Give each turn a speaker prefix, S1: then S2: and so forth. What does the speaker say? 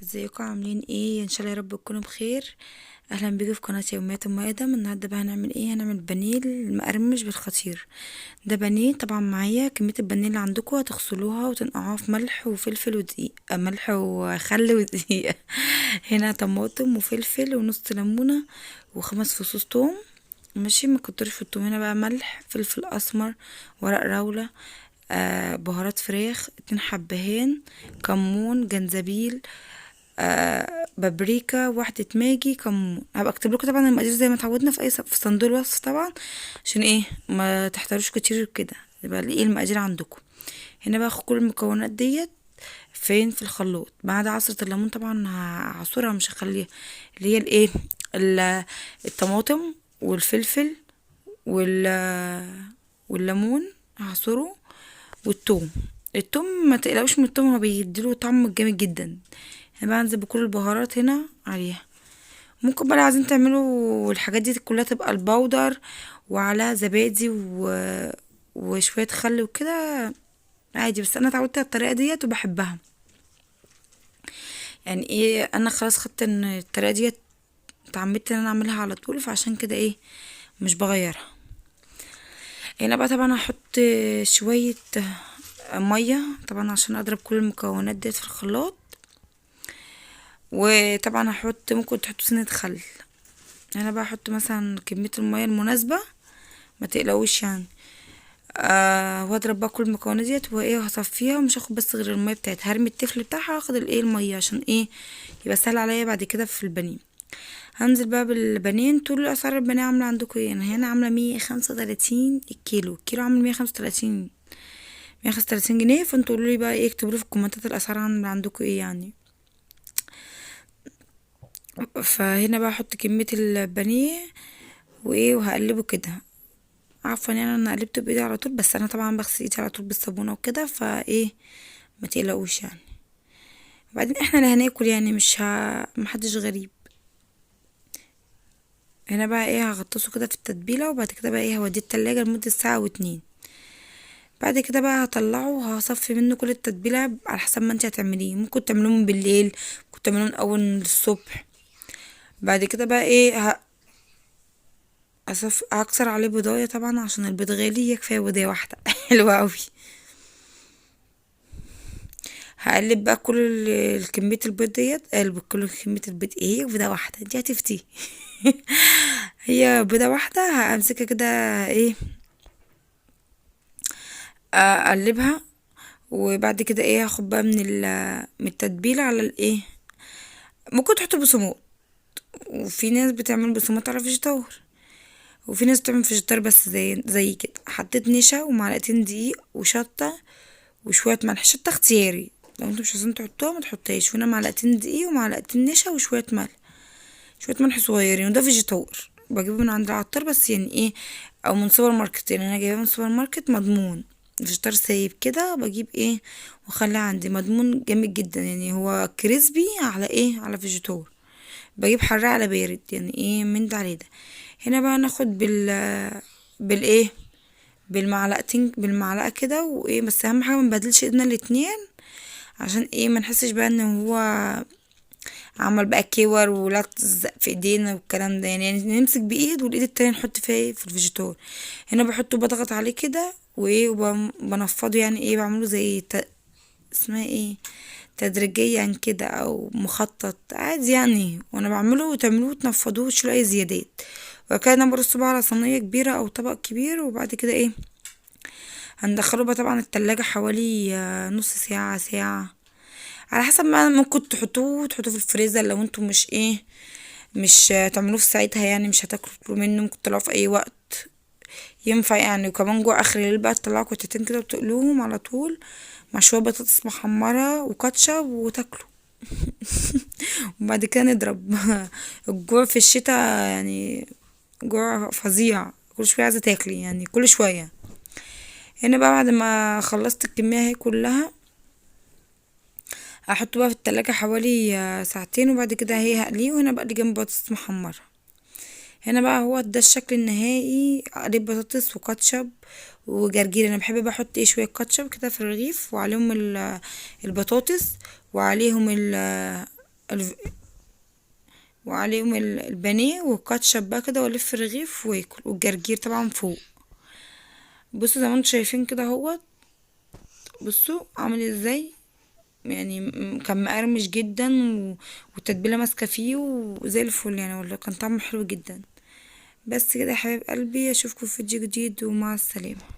S1: ازيكم عاملين ايه؟ ان شاء الله يا رب تكونوا بخير. اهلا بيكم في قناه يوميات ام ادم. النهارده بقى هنعمل ايه؟ هنعمل بانيه المقرمش بالخطير. ده بانيه طبعا. معايا كميه البانيه اللي عندكم هتغسلوها وتنقعوها في ملح وفلفل ودقيق، ملح وخل ودقيق. هنا طماطم وفلفل ونص ليمونه وخمس فصوص توم. ماشي، ما كترش في التوم. هنا بقى ملح، فلفل اسمر، ورق راولة، بهارات فراخ، 2 حبهان، كمون، جنزبيل، بابريكا، واحدة ماجي، كمون. هبقى اكتب لكم طبعا المقادير زي ما اتعودنا في في صندوق الوصف طبعا، عشان ايه ما تحتاجوش كتير كده، يبقى ايه المقادير عندكم. هنا بقى كل المكونات ديت فين؟ في الخلاط، بعد عصرة الليمون طبعا. هعصرها مش هخليها، اللي هي الايه، الطماطم والفلفل وال والليمون هعصره، والثوم. الثوم ما تقلقوش من الثوم، هو بيديله طعم جامد جدا. هنا بقى انزل بكل البهارات هنا عليها. ممكن بقى لو عايزين تعملوا الحاجات دي كلها تبقى البودر وعلى زبادي وشوية خل وكده عادي، بس انا اتعودت على الطريقة ديت وبحبها. يعني ايه، انا خلاص خدت ان الطريقة ديت اتعمدت ان انا اعملها على طول، فعشان كده ايه مش بغيرها. هنا بقى طبعا هحط شوية مية طبعا عشان اضرب كل المكونات ديت في الخلاط. وطبعا هحط، ممكن تحطوا سنة خل. انا بقى احط مثلا كمية المية المناسبة، ما تقلقوش يعني. واضرب بقى كل المكونات ديت وايه، هصفيها ومش هاخد بس غير المية بتاعتها. هرمي التفل بتاعها، هاخد الايه المية عشان ايه يبقى سهل عليا بعد كده في البانيه. هنزل بقى بالبانيه. انتوا اسعار البانيه عاملة عندكم ايه؟ انا هنا عاملة 135 الكيلو. الكيلو عامل 135، 135 جنيه. فانتوا قولوا لي بقى ايه، اكتبوا لي في الكومنتات الاسعار عاملة عندكم ايه يعني. فهنا بقى احط كمية البانيه وايه وهقلبه كده. عفوا يعني انا قلبته بايدي على طول، بس انا طبعا بغسل ايدي على طول بالصابونه وكده، فايه ما تقلقوش يعني. وبعدين احنا اللي هناكل يعني، مش محدش غريب. هنا بقى ايه هغطسه كده في التتبيله، وبعد كده بقى ايه هوديه التلاجة لمده ساعه واتنين. بعد كده بقى هطلعه وهصفي منه كل التتبيله على حسب ما انت هتعمليه. ممكن تعملوه من بالليل، ممكن تعملوه من اول الصبح. بعد كده بقى ايه هكسر عليه بيضايه طبعا عشان البيض غالي، هي كفايه بيضايه واحده حلوه قوي. هقلب بقى كل كمية البيض ديت، قلب كل كمية البيض. ايه بيضة واحدة انتي هتفتي؟ هي بيضة واحدة. همسكها كده ايه، اقلبها. وبعد كده ايه هاخد بقى من التتبيلة على الايه. ممكن تحطوا بصمات، وفي ناس بتعمل بصمات على فيجيتار، وفي ناس بتعمل فيجيتار بس زي كده. حطيت نشا ومعلقتين دقيق وشطة وشوية ملح. شطة اختياري، لو انتوا مش عايزين تحطوها ما تحطيش. هنا معلقتين دقيق ومعلقتين نشا وشوية ملح، شويه ملح صغيرين. وده فيجيتار بجيبه من عند العطار، بس يعني ايه، او من سوبر ماركت. يعني انا جايباه من سوبر ماركت مضمون. فيجيتار سايب كده بجيب ايه واخليه عندي مضمون جامد جدا. يعني هو كريسبي على ايه، على فيجيتار. بجيب حراق على بارد، يعني ايه من ده على ده. هنا بقى ناخد بالايه، بالمعلقه كده وايه. بس اهم حاجه ما نبدلش ايدنا الاتنين، عشان ايه ما نحسش بقى ان هو عمل بقى كور ولا تلزق في ايدينا والكلام ده. يعني نمسك بايد والايد التانية نحط فيها ايه في الفيجيتار. هنا بحطه بضغط عليه كده وايه وبنفضه. يعني ايه بعمله زي اسمها ايه، تدريجيا كده او مخطط عادي يعني. وانا بعمله وتعملوه وتنفضوه وتشيلوا اي زيادات. وبعد كده انا برصه بقى على صينية كبيرة او طبق كبير. وبعد كده ايه هندخله بقى طبعا التلاجة حوالي نص ساعة، ساعة، على حسب ما ممكن تحطوه في الفريزر. لو انتوا مش ايه، مش تعملوه في ساعتها يعني مش هتاكلوا منه، ممكن تطلعوه في اي وقت ينفع يعني. وكمان جوه اخر الليل بقى تطلعوا قطعتين كده وتقلوهم على طول مع شويه بطاطس محمره وكاتشب وتاكلوا. وبعد كده نضرب. الجوع في الشتاء يعني جوع فظيع، كل شويه عايزه تاكلي يعني كل شويه. هنا بقى بعد ما خلصت الكميه هي كلها، هحطه بقى في التلاجة حوالي ساعتين. وبعد كده هي هقليه. وهنا بقى لي جنب بطاطس محمرة. هنا بقى هو ده الشكل النهائي. اقلب بطاطس وكاتشب وجرجير. انا بحب بقى احط ايه شويه كاتشب كده في الرغيف، وعليهم البطاطس، وعليهم الف- وعليهم البانيه والكاتشب بقى كده، والف الرغيف واكل، والجرجير طبعا فوق. بصوا زي ما انتم شايفين كده اهوت. بصوا عامل ازاي، يعني كان مقرمش جدا والتتبيله ماسكه فيه وزي الفل يعني، والله كان طعمه حلو جدا. بس كده يا حبايب قلبي، اشوفكم في فيديو جديد، ومع السلامه.